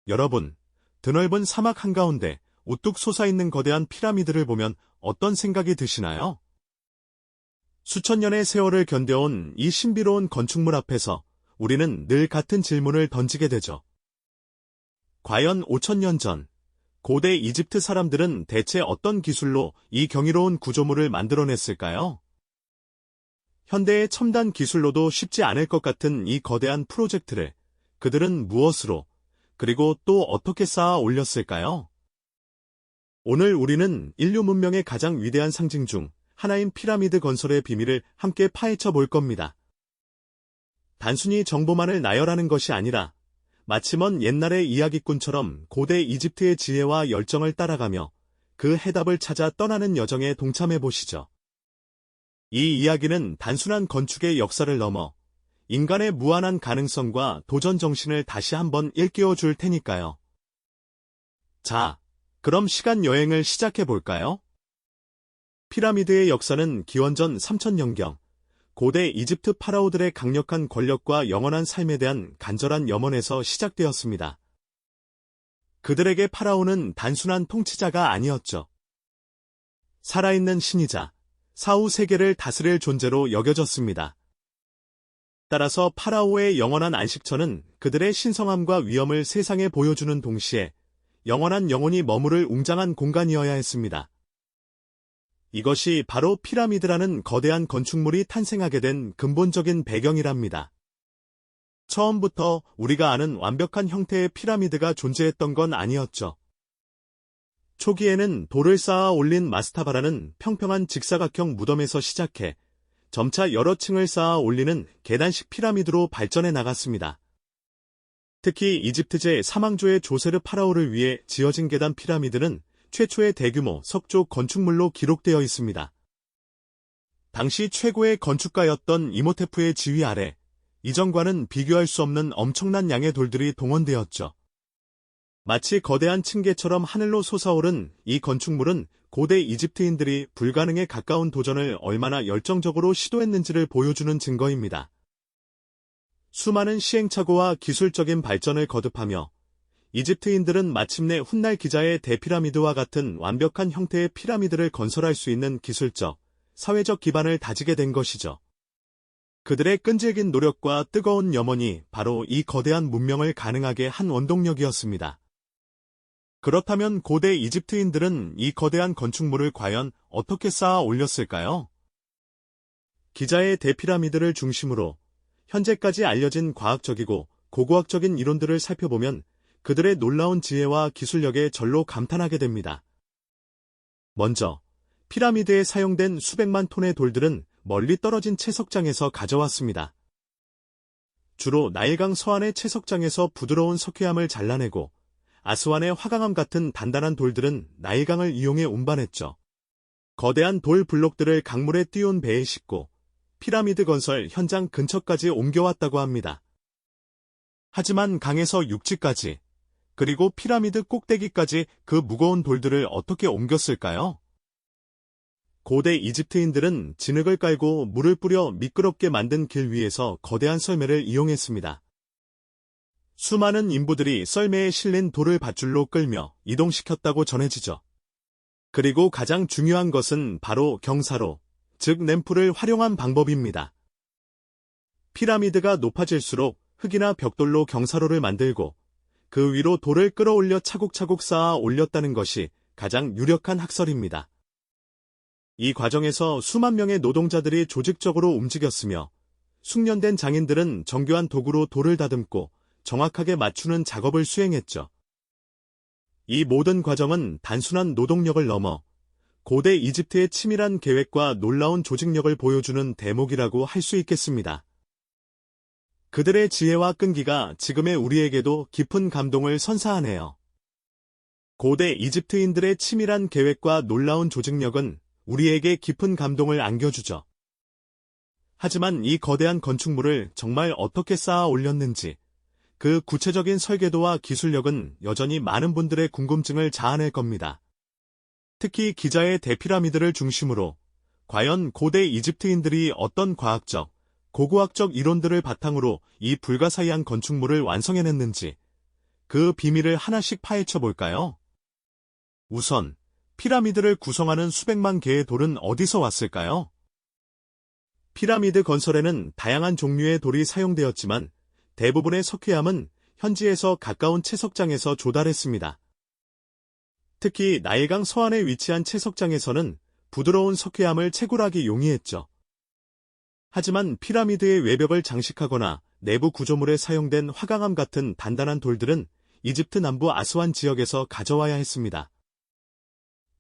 여러분, 드넓은 사막 한가운데 우뚝 솟아있는 거대한 피라미드를 보면 어떤 생각이 드시나요? 수천 년의 세월을 견뎌온 이 신비로운 건축물 앞에서 우리는 늘 같은 질문을 던지게 되죠. 과연 5천년 전, 고대 이집트 사람들은 대체 어떤 기술로 이 경이로운 구조물을 만들어냈을까요? 현대의 첨단 기술로도 쉽지 않을 것 같은 이 거대한 프로젝트를 그들은 무엇으로, 그리고 또 어떻게 쌓아 올렸을까요? 오늘 우리는 인류 문명의 가장 위대한 상징 중 하나인 피라미드 건설의 비밀을 함께 파헤쳐 볼 겁니다. 단순히 정보만을 나열하는 것이 아니라 마치 먼 옛날의 이야기꾼처럼 고대 이집트의 지혜와 열정을 따라가며 그 해답을 찾아 떠나는 여정에 동참해 보시죠. 이 이야기는 단순한 건축의 역사를 넘어 인간의 무한한 가능성과 도전 정신을 다시 한번 일깨워 줄 테니까요. 자, 그럼 시간 여행을 시작해 볼까요? 피라미드의 역사는 기원전 3000년경, 고대 이집트 파라오들의 강력한 권력과 영원한 삶에 대한 간절한 염원에서 시작되었습니다. 그들에게 파라오는 단순한 통치자가 아니었죠. 살아있는 신이자 사후 세계를 다스릴 존재로 여겨졌습니다. 따라서 파라오의 영원한 안식처는 그들의 신성함과 위엄을 세상에 보여주는 동시에 영원한 영혼이 머무를 웅장한 공간이어야 했습니다. 이것이 바로 피라미드라는 거대한 건축물이 탄생하게 된 근본적인 배경이랍니다. 처음부터 우리가 아는 완벽한 형태의 피라미드가 존재했던 건 아니었죠. 초기에는 돌을 쌓아 올린 마스타바라는 평평한 직사각형 무덤에서 시작해 점차 여러 층을 쌓아 올리는 계단식 피라미드로 발전해 나갔습니다. 특히 이집트제 사망조의 조세르 파라오를 위해 지어진 계단 피라미드는 최초의 대규모 석조 건축물로 기록되어 있습니다. 당시 최고의 건축가였던 이모테프의 지휘 아래 이전과는 비교할 수 없는 엄청난 양의 돌들이 동원되었죠. 마치 거대한 층계처럼 하늘로 솟아오른 이 건축물은 고대 이집트인들이 불가능에 가까운 도전을 얼마나 열정적으로 시도했는지를 보여주는 증거입니다. 수많은 시행착오와 기술적인 발전을 거듭하며 이집트인들은 마침내 훗날 기자의 대피라미드와 같은 완벽한 형태의 피라미드를 건설할 수 있는 기술적, 사회적 기반을 다지게 된 것이죠. 그들의 끈질긴 노력과 뜨거운 염원이 바로 이 거대한 문명을 가능하게 한 원동력이었습니다. 그렇다면 고대 이집트인들은 이 거대한 건축물을 과연 어떻게 쌓아 올렸을까요? 기자의 대피라미드를 중심으로 현재까지 알려진 과학적이고 고고학적인 이론들을 살펴보면 그들의 놀라운 지혜와 기술력에 절로 감탄하게 됩니다. 먼저, 피라미드에 사용된 수백만 톤의 돌들은 멀리 떨어진 채석장에서 가져왔습니다. 주로 나일강 서안의 채석장에서 부드러운 석회암을 잘라내고 아스완의 화강암 같은 단단한 돌들은 나일강을 이용해 운반했죠. 거대한 돌 블록들을 강물에 띄운 배에 싣고 피라미드 건설 현장 근처까지 옮겨왔다고 합니다. 하지만 강에서 육지까지, 그리고 피라미드 꼭대기까지 그 무거운 돌들을 어떻게 옮겼을까요? 고대 이집트인들은 진흙을 깔고 물을 뿌려 미끄럽게 만든 길 위에서 거대한 썰매를 이용했습니다. 수많은 인부들이 썰매에 실린 돌을 밧줄로 끌며 이동시켰다고 전해지죠. 그리고 가장 중요한 것은 바로 경사로, 즉 램프를 활용한 방법입니다. 피라미드가 높아질수록 흙이나 벽돌로 경사로를 만들고 그 위로 돌을 끌어올려 차곡차곡 쌓아 올렸다는 것이 가장 유력한 학설입니다. 이 과정에서 수만 명의 노동자들이 조직적으로 움직였으며 숙련된 장인들은 정교한 도구로 돌을 다듬고 정확하게 맞추는 작업을 수행했죠. 이 모든 과정은 단순한 노동력을 넘어 고대 이집트의 치밀한 계획과 놀라운 조직력을 보여주는 대목이라고 할 수 있겠습니다. 그들의 지혜와 끈기가 지금의 우리에게도 깊은 감동을 선사하네요. 고대 이집트인들의 치밀한 계획과 놀라운 조직력은 우리에게 깊은 감동을 안겨주죠. 하지만 이 거대한 건축물을 정말 어떻게 쌓아 올렸는지, 그 구체적인 설계도와 기술력은 여전히 많은 분들의 궁금증을 자아낼 겁니다. 특히 기자의 대피라미드를 중심으로 과연 고대 이집트인들이 어떤 과학적, 고고학적 이론들을 바탕으로 이 불가사의한 건축물을 완성해냈는지, 그 비밀을 하나씩 파헤쳐 볼까요? 우선, 피라미드를 구성하는 수백만 개의 돌은 어디서 왔을까요? 피라미드 건설에는 다양한 종류의 돌이 사용되었지만 대부분의 석회암은 현지에서 가까운 채석장에서 조달했습니다. 특히 나일강 서안에 위치한 채석장에서는 부드러운 석회암을 채굴하기 용이했죠. 하지만 피라미드의 외벽을 장식하거나 내부 구조물에 사용된 화강암 같은 단단한 돌들은 이집트 남부 아스완 지역에서 가져와야 했습니다.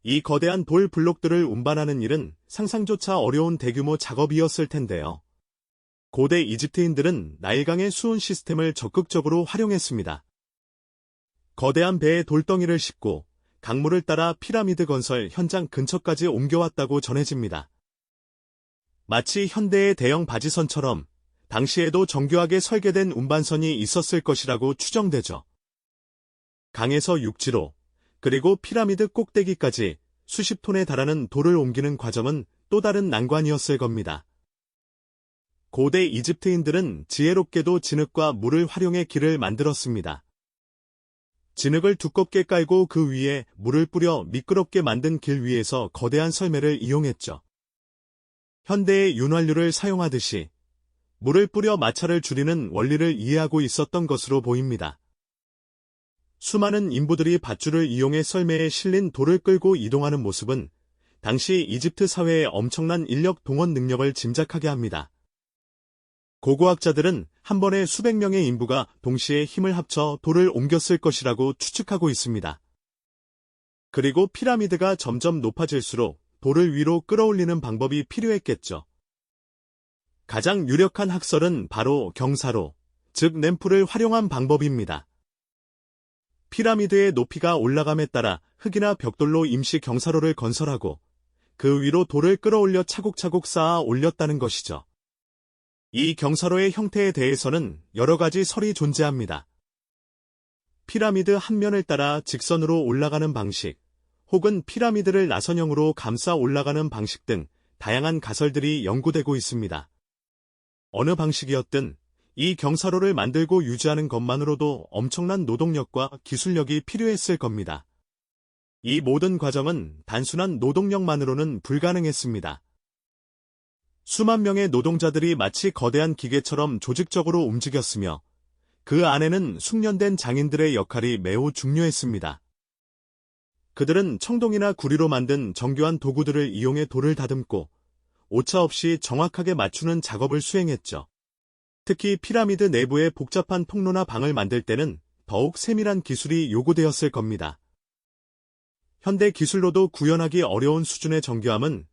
이 거대한 돌 블록들을 운반하는 일은 상상조차 어려운 대규모 작업이었을 텐데요. 고대 이집트인들은 나일강의 수온 시스템을 적극적으로 활용했습니다. 거대한 배에 돌덩이를 싣고 강물을 따라 피라미드 건설 현장 근처까지 옮겨왔다고 전해집니다. 마치 현대의 대형 바지선처럼 당시에도 정교하게 설계된 운반선이 있었을 것이라고 추정되죠. 강에서 육지로, 그리고 피라미드 꼭대기까지 수십 톤에 달하는 돌을 옮기는 과정은 또 다른 난관이었을 겁니다. 고대 이집트인들은 지혜롭게도 진흙과 물을 활용해 길을 만들었습니다. 진흙을 두껍게 깔고 그 위에 물을 뿌려 미끄럽게 만든 길 위에서 거대한 설매를 이용했죠. 현대의 윤활유를 사용하듯이 물을 뿌려 마찰을 줄이는 원리를 이해하고 있었던 것으로 보입니다. 수많은 인부들이 밧줄을 이용해 썰매에 실린 돌을 끌고 이동하는 모습은 당시 이집트 사회의 엄청난 인력 동원 능력을 짐작하게 합니다. 고고학자들은 한 번에 수백 명의 인부가 동시에 힘을 합쳐 돌을 옮겼을 것이라고 추측하고 있습니다. 그리고 피라미드가 점점 높아질수록 돌을 위로 끌어올리는 방법이 필요했겠죠. 가장 유력한 학설은 바로 경사로, 즉 램프를 활용한 방법입니다. 피라미드의 높이가 올라감에 따라 흙이나 벽돌로 임시 경사로를 건설하고 그 위로 돌을 끌어올려 차곡차곡 쌓아 올렸다는 것이죠. 이 경사로의 형태에 대해서는 여러 가지 설이 존재합니다. 피라미드 한 면을 따라 직선으로 올라가는 방식, 혹은 피라미드를 나선형으로 감싸 올라가는 방식 등 다양한 가설들이 연구되고 있습니다. 어느 방식이었든 이 경사로를 만들고 유지하는 것만으로도 엄청난 노동력과 기술력이 필요했을 겁니다. 이 모든 과정은 단순한 노동력만으로는 불가능했습니다. 수만 명의 노동자들이 마치 거대한 기계처럼 조직적으로 움직였으며 그 안에는 숙련된 장인들의 역할이 매우 중요했습니다. 그들은 청동이나 구리로 만든 정교한 도구들을 이용해 돌을 다듬고 오차 없이 정확하게 맞추는 작업을 수행했죠. 특히 피라미드 내부의 복잡한 통로나 방을 만들 때는 더욱 세밀한 기술이 요구되었을 겁니다. 현대 기술로도 구현하기 어려운 수준의 정교함은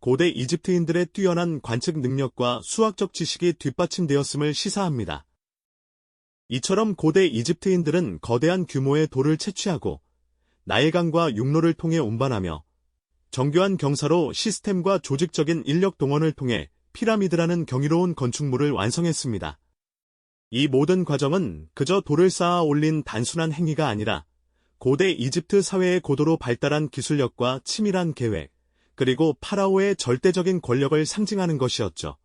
고대 이집트인들의 뛰어난 관측 능력과 수학적 지식이 뒷받침되었음을 시사합니다. 이처럼 고대 이집트인들은 거대한 규모의 돌을 채취하고 나일강과 육로를 통해 운반하며 정교한 경사로 시스템과 조직적인 인력 동원을 통해 피라미드라는 경이로운 건축물을 완성했습니다. 이 모든 과정은 그저 돌을 쌓아 올린 단순한 행위가 아니라 고대 이집트 사회의 고도로 발달한 기술력과 치밀한 계획, 그리고 파라오의 절대적인 권력을 상징하는 것이었죠.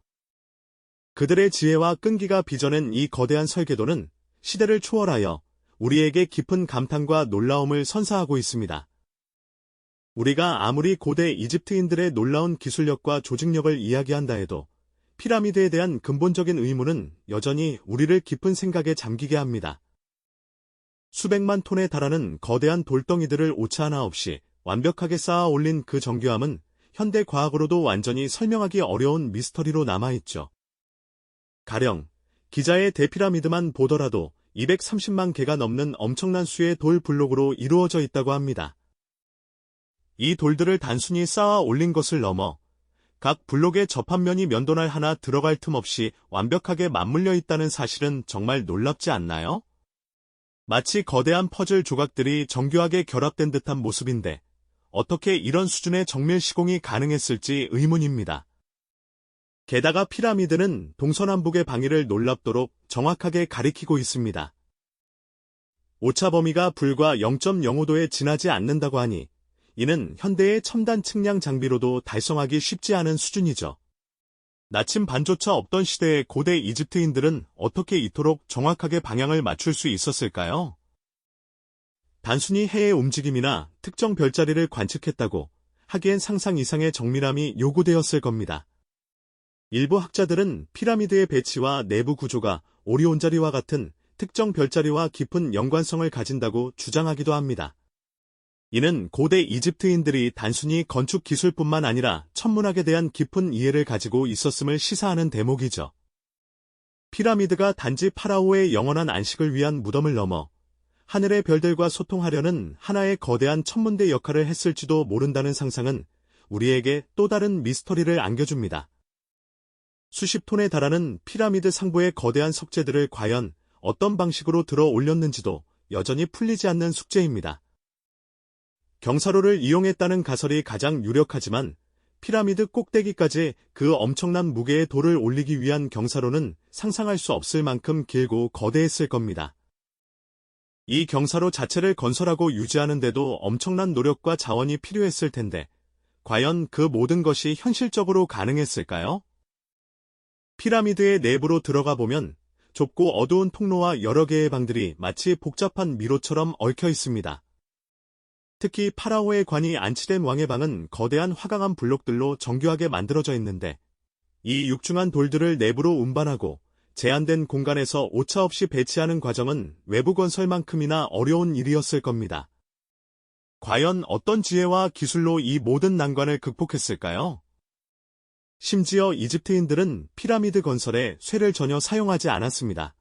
그들의 지혜와 끈기가 빚어낸 이 거대한 설계도는 시대를 초월하여 우리에게 깊은 감탄과 놀라움을 선사하고 있습니다. 우리가 아무리 고대 이집트인들의 놀라운 기술력과 조직력을 이야기한다 해도 피라미드에 대한 근본적인 의문은 여전히 우리를 깊은 생각에 잠기게 합니다. 수백만 톤에 달하는 거대한 돌덩이들을 오차 하나 없이 완벽하게 쌓아 올린 그 정교함은 현대 과학으로도 완전히 설명하기 어려운 미스터리로 남아있죠. 가령 기자의 대피라미드만 보더라도 230만 개가 넘는 엄청난 수의 돌 블록으로 이루어져 있다고 합니다. 이 돌들을 단순히 쌓아 올린 것을 넘어 각 블록의 접합면이 면도날 하나 들어갈 틈 없이 완벽하게 맞물려 있다는 사실은 정말 놀랍지 않나요? 마치 거대한 퍼즐 조각들이 정교하게 결합된 듯한 모습인데 어떻게 이런 수준의 정밀 시공이 가능했을지 의문입니다. 게다가 피라미드는 동서남북의 방위를 놀랍도록 정확하게 가리키고 있습니다. 오차 범위가 불과 0.05도에 지나지 않는다고 하니 이는 현대의 첨단 측량 장비로도 달성하기 쉽지 않은 수준이죠. 나침반조차 없던 시대의 고대 이집트인들은 어떻게 이토록 정확하게 방향을 맞출 수 있었을까요? 단순히 해의 움직임이나 특정 별자리를 관측했다고 하기엔 상상 이상의 정밀함이 요구되었을 겁니다. 일부 학자들은 피라미드의 배치와 내부 구조가 오리온 자리와 같은 특정 별자리와 깊은 연관성을 가진다고 주장하기도 합니다. 이는 고대 이집트인들이 단순히 건축 기술뿐만 아니라 천문학에 대한 깊은 이해를 가지고 있었음을 시사하는 대목이죠. 피라미드가 단지 파라오의 영원한 안식을 위한 무덤을 넘어 하늘의 별들과 소통하려는 하나의 거대한 천문대 역할을 했을지도 모른다는 상상은 우리에게 또 다른 미스터리를 안겨줍니다. 수십 톤에 달하는 피라미드 상부의 거대한 석재들을 과연 어떤 방식으로 들어 올렸는지도 여전히 풀리지 않는 숙제입니다. 경사로를 이용했다는 가설이 가장 유력하지만 피라미드 꼭대기까지 그 엄청난 무게의 돌을 올리기 위한 경사로는 상상할 수 없을 만큼 길고 거대했을 겁니다. 이 경사로 자체를 건설하고 유지하는 데도 엄청난 노력과 자원이 필요했을 텐데 과연 그 모든 것이 현실적으로 가능했을까요? 피라미드의 내부로 들어가 보면 좁고 어두운 통로와 여러 개의 방들이 마치 복잡한 미로처럼 얽혀 있습니다. 특히 파라오의 관이 안치된 왕의 방은 거대한 화강암 블록들로 정교하게 만들어져 있는데 이 육중한 돌들을 내부로 운반하고 제한된 공간에서 오차없이 배치하는 과정은 외부 건설만큼이나 어려운 일이었을 겁니다. 과연 어떤 지혜와 기술로 이 모든 난관을 극복했을까요? 심지어 이집트인들은 피라미드 건설에 쇠를 전혀 사용하지 않았습니다.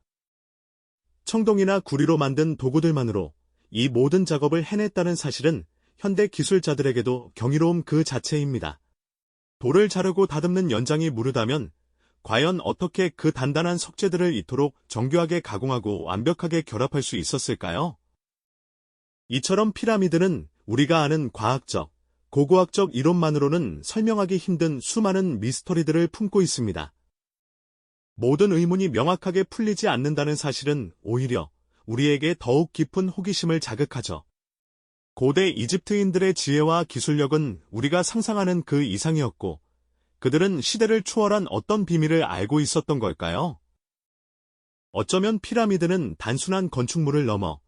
청동이나 구리로 만든 도구들만으로 이 모든 작업을 해냈다는 사실은 현대 기술자들에게도 경이로움 그 자체입니다. 돌을 자르고 다듬는 연장이 무르다면 과연 어떻게 그 단단한 석재들을 이토록 정교하게 가공하고 완벽하게 결합할 수 있었을까요? 이처럼 피라미드는 우리가 아는 과학적, 고고학적 이론만으로는 설명하기 힘든 수많은 미스터리들을 품고 있습니다. 모든 의문이 명확하게 풀리지 않는다는 사실은 오히려 우리에게 더욱 깊은 호기심을 자극하죠. 고대 이집트인들의 지혜와 기술력은 우리가 상상하는 그 이상이었고, 그들은 시대를 초월한 어떤 비밀을 알고 있었던 걸까요? 어쩌면 피라미드는 단순한 건축물을 넘어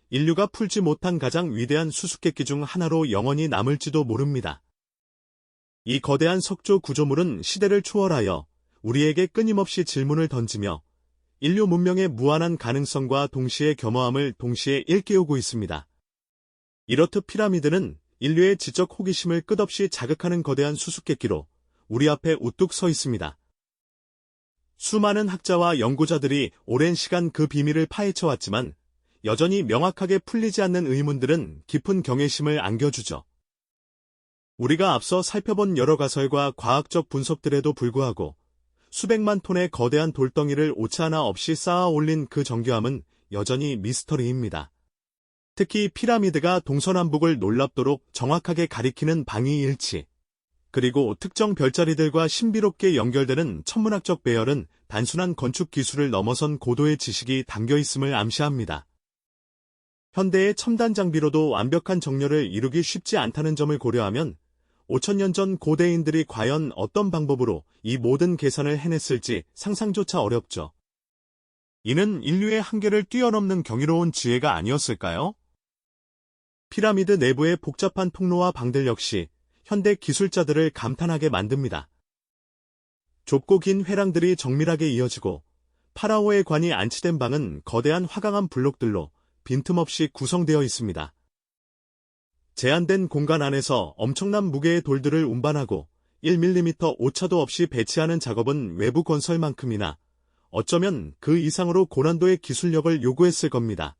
인류가 풀지 못한 가장 위대한 수수께끼 중 하나로 영원히 남을지도 모릅니다. 이 거대한 석조 구조물은 시대를 초월하여 우리에게 끊임없이 질문을 던지며 인류 문명의 무한한 가능성과 동시에 겸허함을 동시에 일깨우고 있습니다. 이렇듯 피라미드는 인류의 지적 호기심을 끝없이 자극하는 거대한 수수께끼로 우리 앞에 우뚝 서 있습니다. 수많은 학자와 연구자들이 오랜 시간 그 비밀을 파헤쳐왔지만 여전히 명확하게 풀리지 않는 의문들은 깊은 경외심을 안겨주죠. 우리가 앞서 살펴본 여러 가설과 과학적 분석들에도 불구하고 수백만 톤의 거대한 돌덩이를 오차 하나 없이 쌓아 올린 그 정교함은 여전히 미스터리입니다. 특히 피라미드가 동서남북을 놀랍도록 정확하게 가리키는 방위일치, 그리고 특정 별자리들과 신비롭게 연결되는 천문학적 배열은 단순한 건축 기술을 넘어선 고도의 지식이 담겨 있음을 암시합니다. 현대의 첨단 장비로도 완벽한 정렬을 이루기 쉽지 않다는 점을 고려하면 5000년 전 고대인들이 과연 어떤 방법으로 이 모든 계산을 해냈을지 상상조차 어렵죠. 이는 인류의 한계를 뛰어넘는 경이로운 지혜가 아니었을까요? 피라미드 내부의 복잡한 통로와 방들 역시 현대 기술자들을 감탄하게 만듭니다. 좁고 긴 회랑들이 정밀하게 이어지고 파라오의 관이 안치된 방은 거대한 화강암 블록들로 빈틈없이 구성되어 있습니다. 제한된 공간 안에서 엄청난 무게의 돌들을 운반하고 1mm 오차도 없이 배치하는 작업은 외부 건설만큼이나 어쩌면 그 이상으로 고난도의 기술력을 요구했을 겁니다.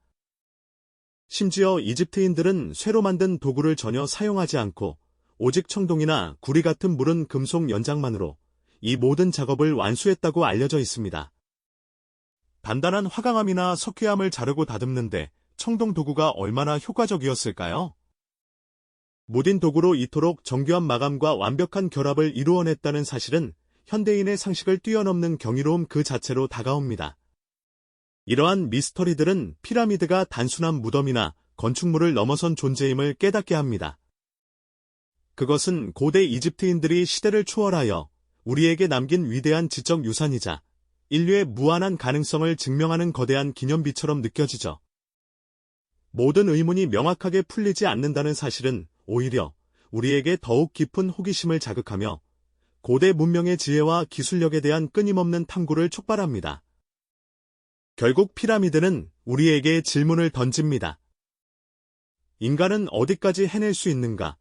심지어 이집트인들은 쇠로 만든 도구를 전혀 사용하지 않고 오직 청동이나 구리 같은 무른 금속 연장만으로 이 모든 작업을 완수했다고 알려져 있습니다. 단단한 화강암이나 석회암을 자르고 다듬는데 청동 도구가 얼마나 효과적이었을까요? 무딘 도구로 이토록 정교한 마감과 완벽한 결합을 이루어냈다는 사실은 현대인의 상식을 뛰어넘는 경이로움 그 자체로 다가옵니다. 이러한 미스터리들은 피라미드가 단순한 무덤이나 건축물을 넘어선 존재임을 깨닫게 합니다. 그것은 고대 이집트인들이 시대를 초월하여 우리에게 남긴 위대한 지적 유산이자 인류의 무한한 가능성을 증명하는 거대한 기념비처럼 느껴지죠. 모든 의문이 명확하게 풀리지 않는다는 사실은 오히려 우리에게 더욱 깊은 호기심을 자극하며 고대 문명의 지혜와 기술력에 대한 끊임없는 탐구를 촉발합니다. 결국 피라미드는 우리에게 질문을 던집니다. 인간은 어디까지 해낼 수 있는가?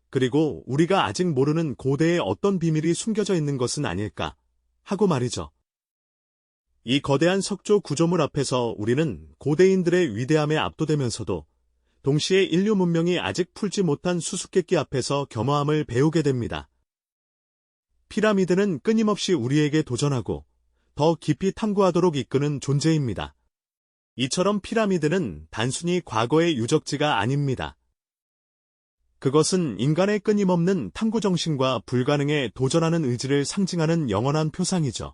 그리고 우리가 아직 모르는 고대에 어떤 비밀이 숨겨져 있는 것은 아닐까? 하고 말이죠. 이 거대한 석조 구조물 앞에서 우리는 고대인들의 위대함에 압도되면서도 동시에 인류 문명이 아직 풀지 못한 수수께끼 앞에서 겸허함을 배우게 됩니다. 피라미드는 끊임없이 우리에게 도전하고 더 깊이 탐구하도록 이끄는 존재입니다. 이처럼 피라미드는 단순히 과거의 유적지가 아닙니다. 그것은 인간의 끊임없는 탐구 정신과 불가능에 도전하는 의지를 상징하는 영원한 표상이죠.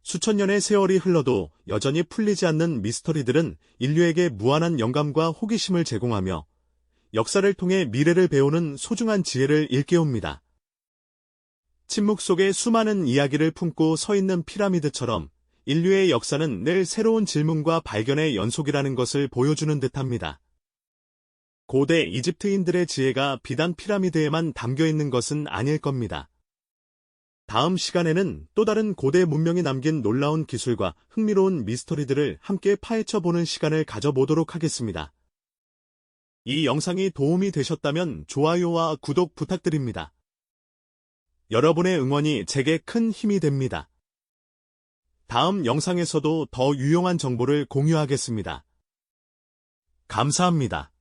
수천 년의 세월이 흘러도 여전히 풀리지 않는 미스터리들은 인류에게 무한한 영감과 호기심을 제공하며 역사를 통해 미래를 배우는 소중한 지혜를 일깨웁니다. 침묵 속에 수많은 이야기를 품고 서 있는 피라미드처럼 인류의 역사는 늘 새로운 질문과 발견의 연속이라는 것을 보여주는 듯합니다. 고대 이집트인들의 지혜가 비단 피라미드에만 담겨 있는 것은 아닐 겁니다. 다음 시간에는 또 다른 고대 문명이 남긴 놀라운 기술과 흥미로운 미스터리들을 함께 파헤쳐보는 시간을 가져보도록 하겠습니다. 이 영상이 도움이 되셨다면 좋아요와 구독 부탁드립니다. 여러분의 응원이 제게 큰 힘이 됩니다. 다음 영상에서도 더 유용한 정보를 공유하겠습니다. 감사합니다.